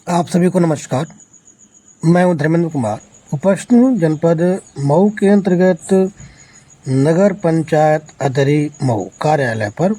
आप सभी को नमस्कार। मैं हूं धर्मेंद्र कुमार, उपस्थित हूं जनपद मऊ के अंतर्गत नगर पंचायत अदरी मऊ कार्यालय पर।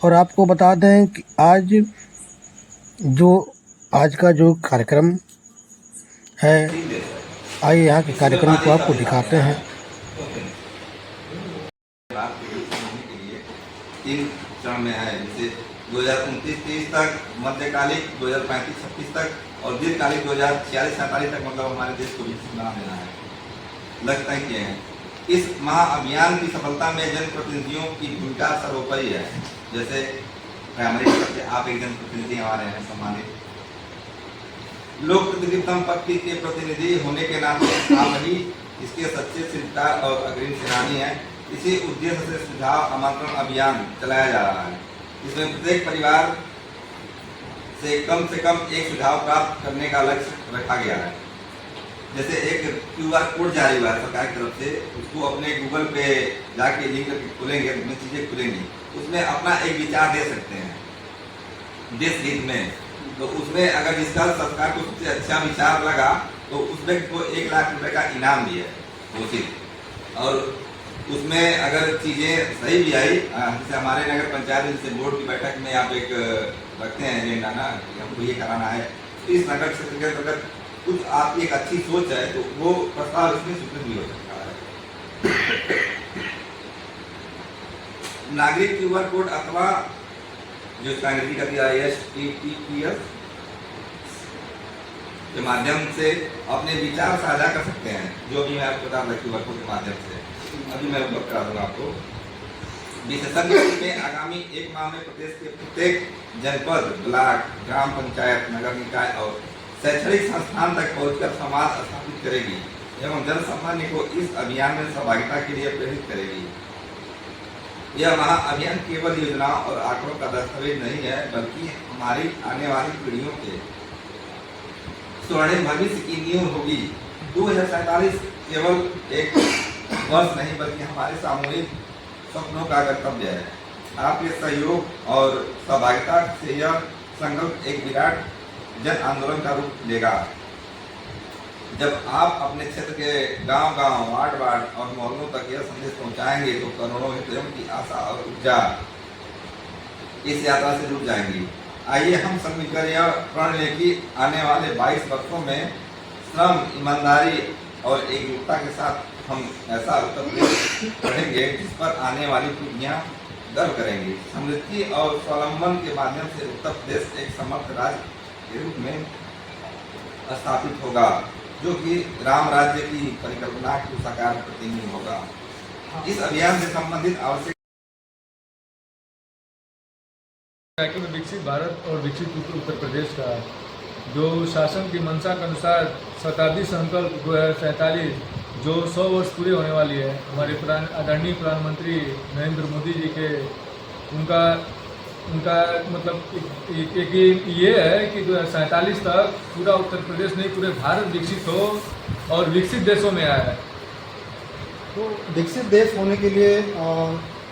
और आपको बता दें कि आज का जो कार्यक्रम है, आइए यहाँ के कार्यक्रम को आपको दिखाते हैं। तीन चरण में है, जैसे 2029-30 तक, मध्यकालिक 2035-36 तक और दीर्घकालिक 2046-47 तक, मतलब हमारे देश को विकसित बना देना है, लक्ष्य तय किए हैं। इस महाअभियान की सफलता में जनप्रतिनिधियों की भूमिका सर्वोपरि है। जैसे प्राइमरी स्तर से आप एक जनप्रतिनिधि हमारे हैं, सम्मानित लोक प्रतिनिधि संपत्ति के प्रतिनिधि होने के नाते आप ही इसके सच्चे शिल्पकार और अग्रिम सेनानी हैं। इसी उद्देश्य से सुझाव आमंत्रण अभियान चलाया जा रहा है। इसमें प्रत्येक परिवार से कम एक सुझाव प्राप्त करने का लक्ष्य रखा गया है। जैसे एक QR कोड जारी हुआ है सरकार की तरफ से, उसको अपने गूगल पे जाके लिंक खोलेंगे, उसमें चीजें खुलेंगी, उसमें अपना एक विचार दे सकते हैं देश हित में। तो उसमें अगर जिसका सरकार को सबसे अच्छा विचार लगा तो उस व्यक्ति को 1 लाख रुपए का इनाम भी है घोषित। और उसमें अगर चीजें सही भी आई, जैसे हमारे नगर पंचायत जैसे बोर्ड की बैठक में आप एक रखते हैं एजेंडा ना कि हमको ये कराना है, तो इस नगर क्षेत्र के अंतर्गत कुछ आपकी एक अच्छी सोच है तो वो प्रस्ताव इसमें स्वीकृत भी हो सकता है। नागरिक QR कोड अथवा जो अंग्रेजी का दिया STTPS के माध्यम से अपने विचार साझा कर सकते हैं। जो भी मैं आपको बता रहा QR कोड के माध्यम से अभी मैं उपलब्ध करा दूंगा आपको। विशेषज्ञ में आगामी 1 माह में प्रदेश के प्रत्येक जनपद, ब्लॉक, ग्राम पंचायत, नगर निकाय और शैक्षणिक संस्थान तक पहुंचकर संवाद स्थापित करेगी एवं जन सामान्य को इस अभियान में सहभागिता के लिए प्रेरित करेगी। यह महाअभियान केवल योजनाओं और आंकड़ों का दस्तावेज नहीं है, बल्कि हमारी आने वाली पीढ़ियों के स्वर्णिम भविष्य की नींव होगी। 2047 केवल एक वर्ष नहीं, बल्कि हमारे सामूहिक सपनों का कर्तव्य है। आपके सहयोग और सहभागिता से यह संकल्प एक विराट जन आंदोलन का रूप लेगा। जब आप अपने क्षेत्र के गांव-गांव, वार्ड और मोहल्लों तक यह संदेश पहुंचाएंगे तो करोड़ों हृदयों की आशा और ऊर्जा इस यात्रा से जुड़ जाएंगी। आइए हम सब मिलकर यह प्रण लें कि आने वाले 22 वर्षों में श्रम, ईमानदारी और एकजुटता के साथ हम ऐसा उत्तर प्रदेश पढ़ेंगे जिस पर आने वाली पीढ़ियां गर्व करेंगी। समृद्धि और स्वावलंबन के माध्यम से उत्तर प्रदेश एक समर्थ राज्य के रूप में स्थापित होगा, जो कि राम राज्य की परिकल्पना की साकार प्रतिनिधि होगा। इस अभियान से संबंधित आवश्यक विकसित भारत और विकसित उत्तर प्रदेश का जो शासन की मंशा के अनुसार शताब्दी संकल्प 2047 जो 100 वर्ष पूरे होने वाली है, हमारे आदरणीय प्रधानमंत्री नरेंद्र मोदी जी के उनका मतलब एक ये है कि 2047 तक पूरा उत्तर प्रदेश नहीं पूरे भारत विकसित हो और विकसित देशों में आया है। तो विकसित देश होने के लिए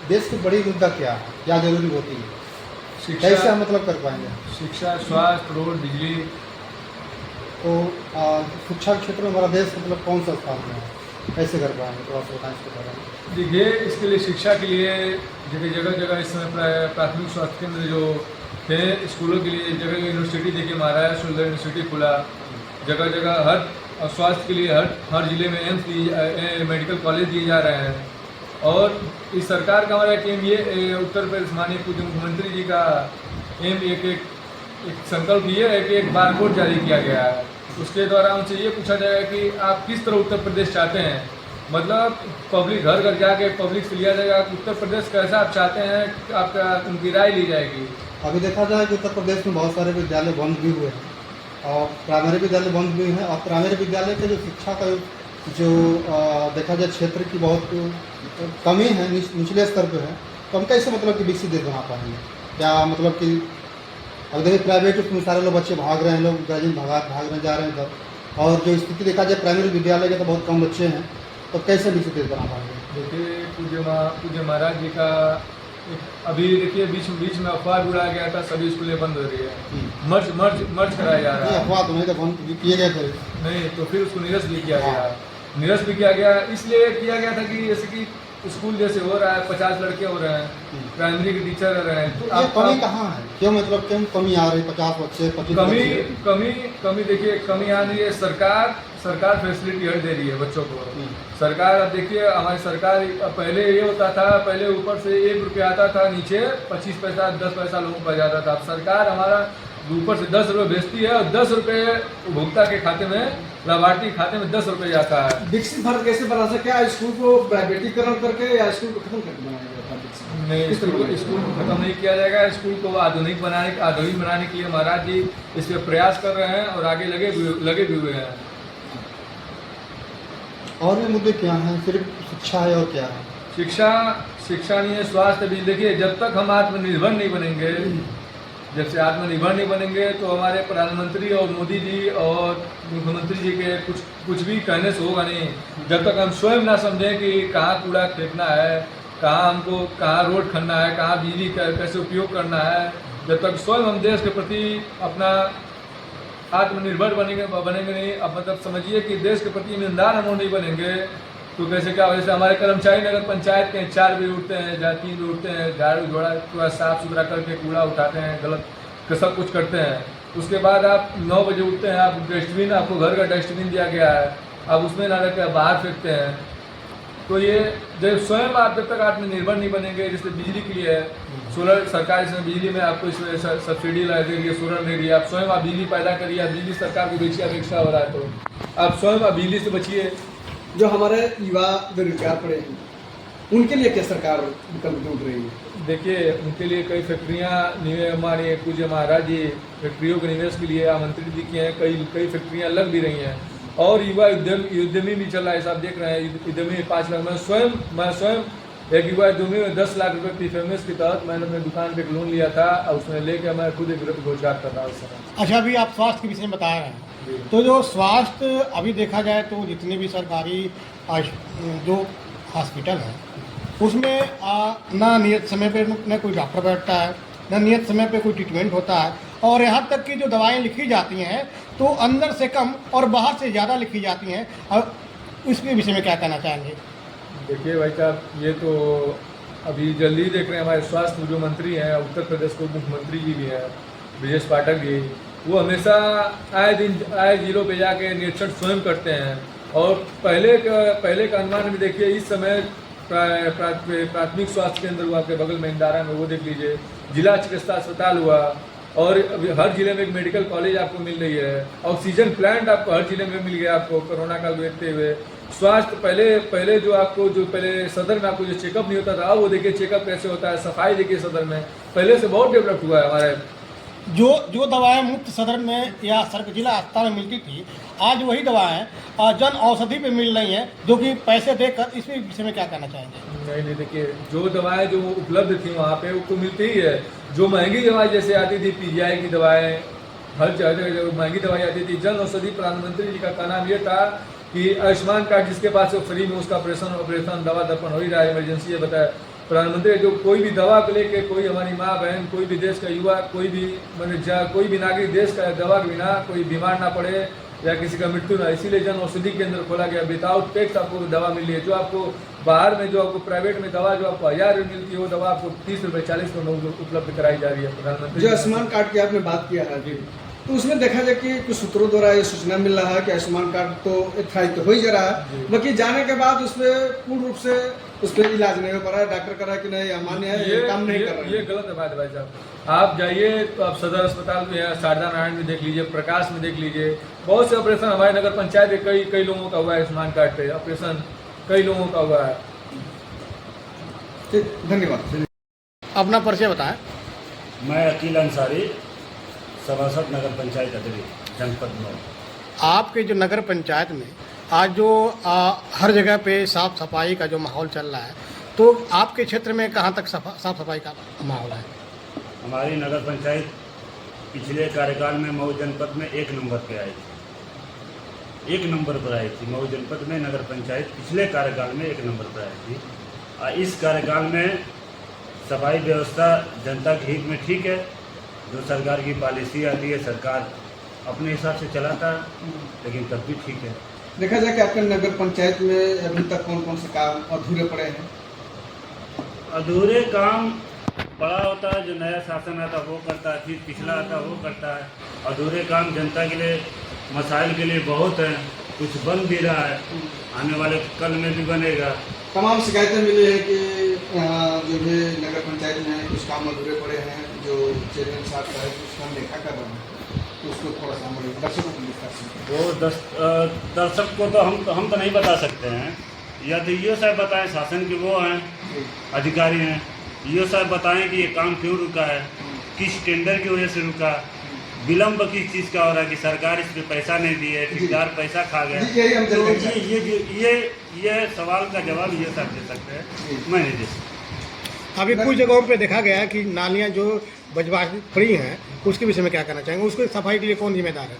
देश की बड़ी मुद्दा क्या जरूरी होती है? शिक्षा, कैसे हम मतलब कर पाएंगे? शिक्षा, स्वास्थ्य, रोड, बिजली। तो शिक्षा क्षेत्र में हमारा देश मतलब कौन सा स्थान में है, कैसे कर पाएंगे? थोड़ा सा बताएं इसके बारे में। देखिए, इसके लिए शिक्षा के लिए जगह जगह इस समय प्राथमिक स्वास्थ्य केंद्र जो थे, स्कूलों के लिए जगह यूनिवर्सिटी, देखिए महाराजा सुहेलदेव यूनिवर्सिटी खुला, जगह जगह हर स्वास्थ्य के लिए हर जिले में एम्स मेडिकल कॉलेज दिए जा रहे हैं। और इस सरकार का हमारा एक एम ये उत्तर प्रदेश माननीय पूज्य मुख्यमंत्री जी का एम एक संकल्प ये है कि एक बारकोड जारी किया गया है। उसके द्वारा उनसे ये पूछा जाएगा कि आप किस तरह उत्तर प्रदेश चाहते हैं, मतलब पब्लिक घर घर जाके पब्लिक से लिया जाएगा कि उत्तर प्रदेश कैसा आप चाहते हैं, आपका उनकी राय ली जाएगी। अभी देखा जाए कि उत्तर प्रदेश में बहुत सारे विद्यालय बंद भी हुए हैं और प्राइमरी विद्यालय बंद भी हैं, और प्राइमरी विद्यालय के जो शिक्षा का जो देखा जाए क्षेत्र की बहुत कमी है, निचले स्तर पे है। तो हम कैसे मतलब कि विकसित देश बना पाएंगे? क्या मतलब कि अब देखिए प्राइवेट उसमें सारे लोग बच्चे भाग रहे हैं, लोग गार्जियन भाग रहे जा रहे हैं इधर, और जो स्थिति देखा जाए प्राइमरी विद्यालय के तो बहुत कम बच्चे हैं, तो कैसे विकसित देश बना पाएंगे? देखिए, पूज्य महाराज जी का अभी देखिए बीच में अफवाह भी उड़ाया गया था, सभी स्कूलें बंद हो रही है, मर्ज कराया जा रहा ये है। अफवाह तो नहीं, तो बंद किए गए थे। नहीं तो फिर उसको निरस्त भी किया गया। निरस्त भी किया गया इसलिए किया गया था कि जैसे कि स्कूल जैसे हो रहा है, 50 लड़के हो रहे हैं, प्राइमरी के टीचर रह रहे हैं, तो ये कमी कहाँ है? क्यों मतलब क्यों कमी आ रही? 50 बच्चे 25 बच्चे। कमी देखिए, कमी आ रही है। सरकार फैसिलिटी हर दे रही है बच्चों को। सरकार, अब देखिए हमारी सरकार, पहले ये होता था, पहले ऊपर से 1 रुपया आता था, नीचे 25 पैसा 10 पैसा लोगों को जाता था। अब सरकार हमारा ऊपर से 10 रुपये भेजती है और 10 रुपये उपभोक्ता के खाते में, लाभार्थी खाते में 10 रुपये जाता है। विकसित भारत कैसे बना सके? क्या स्कूल को प्राइवेटीकरण करके या स्कूल को खत्म करके बनाया गया था? नहीं, स्कूल को खत्म नहीं किया जाएगा। स्कूल को आधुनिक बनाने के लिए महाराज जी इस पे प्रयास कर रहे हैं और आगे लगे भी हुए हैं। और भी मुद्दे क्या हैं? सिर्फ शिक्षा है और क्या है? शिक्षा नहीं है, स्वास्थ्य भी। देखिए जब तक हम आत्मनिर्भर नहीं बनेंगे, जब से आत्मनिर्भर नहीं बनेंगे तो हमारे प्रधानमंत्री और मोदी जी और मुख्यमंत्री जी के कुछ भी कहने से होगा नहीं। जब तक हम स्वयं ना समझें कि कहाँ कूड़ा फेंकना है, कहाँ रोड खनना है, कहाँ बिजली कैसे उपयोग करना है, जब तक स्वयं हम देश के प्रति अपना आत्मनिर्भर बनेंगे नहीं। अब मतलब समझिए कि देश के प्रति ईमानदार हम नहीं बनेंगे तो कैसे क्या? जैसे हमारे कर्मचारी नगर पंचायत के 4 बजे उठते हैं, 3 बजे उठते हैं, झाड़ू झोड़ा पूरा साफ सुथरा करके कूड़ा उठाते हैं, गलत सब कुछ करते हैं। उसके बाद आप 9 बजे उठते हैं, आप डस्टबिन, आपको घर का डस्टबिन दिया गया है, आप उसमें ना रख बाहर फेंकते हैं। तो ये जब स्वयं आप जब तक आत्मनिर्भर नहीं बनेंगे, जैसे बिजली के लिए है, सोलर सरकार इसमें बिजली में आपको इसमें सब्सिडी ला दे रही है, सोलर दे रही है, आप स्वयं आप बिजली पैदा करिए। आप बिजली सरकार को बेचिए, अपेक्षा हो रहा है तो आप स्वयं आप बिजली से बचिए। जो हमारे युवा बेरोजगार पड़े हैं, उनके लिए क्या सरकार विकल्प ढूंढ रही है? देखिए उनके लिए कई फैक्ट्रियाँ हमारे पूज्य महाराज जी फैक्ट्रियों के निवेश के लिए आमंत्रित भी किए हैं। कई फैक्ट्रियाँ लग भी रही हैं और युवा उद्यमी भी चल रहा है। आप देख रहे हैं उद्यमी 5 लाख। मैं स्वयं एक युवा उद्यमी में 10 लाख रुपये पीएफएमएस के तहत मैंने अपने दुकान पे एक लोन लिया था और उसमें लेके मैं खुद एक रोजगार कर रहा हूँ उस समय। अच्छा, अभी आप स्वास्थ्य के विषय में बता रहे हैं, तो जो स्वास्थ्य अभी देखा जाए तो जितने भी सरकारी जो हॉस्पिटल हैं उसमें ना नियत समय पे न कोई डॉक्टर बैठता है, न नियत समय पे कोई ट्रीटमेंट होता है, और यहाँ तक कि जो दवाएं लिखी जाती हैं तो अंदर से कम और बाहर से ज़्यादा लिखी जाती हैं। और इसके विषय में क्या कहना चाहेंगे? देखिए भाई साहब, ये तो अभी जल्दी ही देख रहे हैं हमारे स्वास्थ्य जो मंत्री हैं उत्तर प्रदेश के मुख्यमंत्री जी भी हैं, ब्रजेश पाठक जी, वो हमेशा आए जिलों पे जाके निरीक्षण स्वयं करते हैं। और पहले का अनुमान भी देखिए, इस समय प्राथमिक स्वास्थ्य केंद्र हुआ आपके बगल में इंदारा में, वो देख लीजिए, जिला चिकित्सा अस्पताल हुआ, और अभी हर जिले में एक मेडिकल कॉलेज आपको मिल रही है, ऑक्सीजन प्लांट आपको हर जिले में मिल गया आपको कोरोना काल देखते हुए। स्वास्थ्य पहले जो पहले सदर में आपको जो चेकअप नहीं होता था, अब वो देखिए चेकअप कैसे होता है, सफाई देखिए सदर में पहले से बहुत डेवलप हुआ है हमारे। जो दवाएं मुफ्त सदर में या जिला अस्पताल में मिलती थी, आज वही दवाएं जन औषधि पे मिल रही हैं, जो कि पैसे देकर। इस विषय में क्या कहना चाहेंगे? नहीं देखिए, जो दवाएं जो उपलब्ध थी वहाँ पे वो तो मिलती ही है। जो महंगी दवाएं जैसे आती थी, पीजीआई की दवाएं, हर जगह जो महंगी दवाई आती थी, जन औषधि प्रधानमंत्री जी का नाम ये था कि आयुष्मान कार्ड जिसके पास है फ्री में उसका ऑपरेशन दवा दर्पण हो ही रहा है, इमरजेंसी है। बताया प्रधानमंत्री जो कोई भी दवा को लेके, कोई हमारी माँ बहन, कोई भी देश का युवा, कोई भी नागरिक देश का दवा के बिना कोई बीमार ना पड़े या किसी का मृत्यु ना, इसीलिए जन औषधि केंद्र खोला गया। विदाउट टैक्स आपको दवा मिल रही है। जो आपको बाहर में, जो आपको प्राइवेट में दवा जो आपको 1000 रुपये मिलती है, वो दवा आपको 30 रुपये 40 रुपये उपलब्ध कराई जा रही है। प्रधानमंत्री जो आयुष्मान कार्ड की आपने बात किया है, तो उसमें देखा जाए कि कुछ सूत्रों द्वारा ये सूचना मिल रहा है कि आयुष्मान कार्ड तो स्थायी तो हो ही जा रहा है, बाकी जाने के बाद उसमें पूर्ण रूप से उस पर इलाज नहीं हो पा रहा है। डॉक्टर कह रहा है कि नहीं अमान्य है, ये काम नहीं कर रहा है। ये गलत है बात भाई साहब। आप जाइए तो आप सदर अस्पताल में है, शारदा नारायण में देख लीजिए, प्रकाश में देख लीजिए, बहुत से ऑपरेशन हमारे नगर पंचायत में कई लोगों का हुआ है। आयुष्मान कार्ड पे ऑपरेशन कई लोगों का हुआ है। धन्यवाद। अपना परिचय बताएं। मैं अकील अंसारी, सभासद नगर पंचायत अदरी, जनपद मऊ। आपके जो नगर पंचायत में आज जो हर जगह पे साफ सफाई का जो माहौल चल रहा है, तो आपके क्षेत्र में कहाँ तक साफ सफाई का माहौल है? हमारी नगर पंचायत पिछले कार्यकाल में मऊ जनपद में 1 नंबर पे आई थी। 1 नंबर पर आई थी मऊ जनपद में नगर पंचायत, पिछले कार्यकाल में 1 नंबर पर आई थी। इस कार्यकाल में सफाई व्यवस्था जनता के हित में ठीक है। जो सरकार की पॉलिसी आती है सरकार अपने हिसाब से चलाता है, लेकिन तब भी ठीक है। देखा जाए कि आपके नगर पंचायत में अभी तक कौन कौन से काम अधूरे पड़े हैं? अधूरे काम बड़ा होता है, जो नया शासन आता है वो करता है, फिर पिछला आता है वो करता है। अधूरे काम जनता के लिए, मसाइल के लिए बहुत है, कुछ बन भी रहा है, आने वाले कल में भी बनेगा। तमाम शिकायतें मिली है कि जो भी नगर पंचायत में कुछ काम अधूरे पड़े हैं, जो चेयरमैन साहब का है कुछ काम देखा कर रहे हैं, तो उसको थोड़ा सा हमारे दर्शकों को दिखा सकते वो दर्शक को तो हम तो नहीं बता सकते हैं, या तो ये साहब बताएं, शासन के वो हैं हैं। अधिकारी हैं, ये साहब बताएं कि ये काम क्यों रुका है, किस टेंडर की वजह से रुका, विलम्ब किस चीज़ का हो रहा है, कि सरकार इस पे पैसा नहीं दी है, ठेकेदार पैसा खा गया। जी, यही हम तो जानना चाहते ये सवाल का जवाब ये सब दे सकते हैं, मैं नहीं दे सकता। अभी कुछ जगहों पे देखा गया है कि नालियाँ जो बजवाश पड़ी हैं, उसके विषय में क्या कहना चाहेंगे? उसकी सफाई के लिए कौन जिम्मेदार है?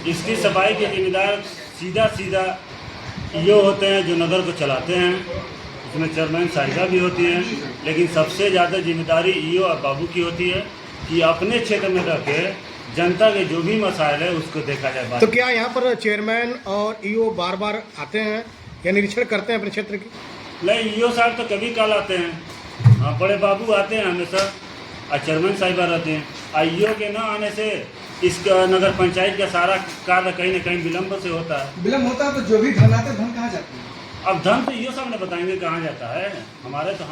इसकी सफाई के जिम्मेदार सीधा ये होते हैं जो नगर को चलाते हैं, उसमें चेयरमैन साहिबा भी होती हैं, लेकिन सबसे ज़्यादा जिम्मेदारी ईओ और बाबू की होती है कि अपने क्षेत्र में रह के जनता के जो भी मसाइल है उसको देखा जाए। तो क्या यहाँ पर चेयरमैन और ईओ बार बार आते हैं या निरीक्षण करते हैं अपने क्षेत्र की? नहीं, ईओ साहब तो कभी काल आते हैं, हाँ, बड़े बाबू आते हैं हमेशा, और चेयरमैन साहिबा रहते हैं। और ईओ के न आने से इस नगर पंचायत का सारा कार्य कहीं न कहीं विलम्ब से होता है। विलम्ब होता है तो जो भी धन आता है, धन कहाँ जाती है? अब धन तो ईओ साहब ने बताएंगे कहाँ जाता है। हमारे तो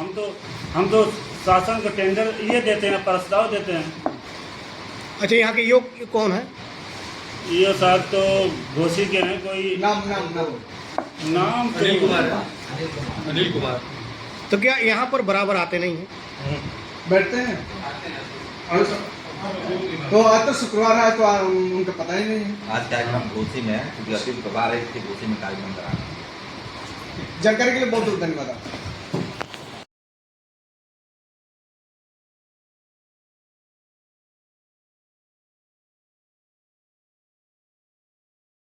हम तो शासन को टेंडर ये देते हैं, प्रस्ताव देते हैं। अच्छा, यहाँ के ईओ कौन है? ईओ साहब तो घोसी के हैं, कोई नाम नाम तो अनिल कुमार। तो क्या यहाँ पर बराबर आते नहीं हैं? बैठते हैं। और तो आज तो शुक्रवार है, तो उनका पता ही नहीं है। आज कार्यक्रम घोसी में है, क्योंकि अतिथि प्रभार है, इसलिए घोसी में कार्यक्रम करा। जानकारी के लिए बहुत बहुत धन्यवाद आपका।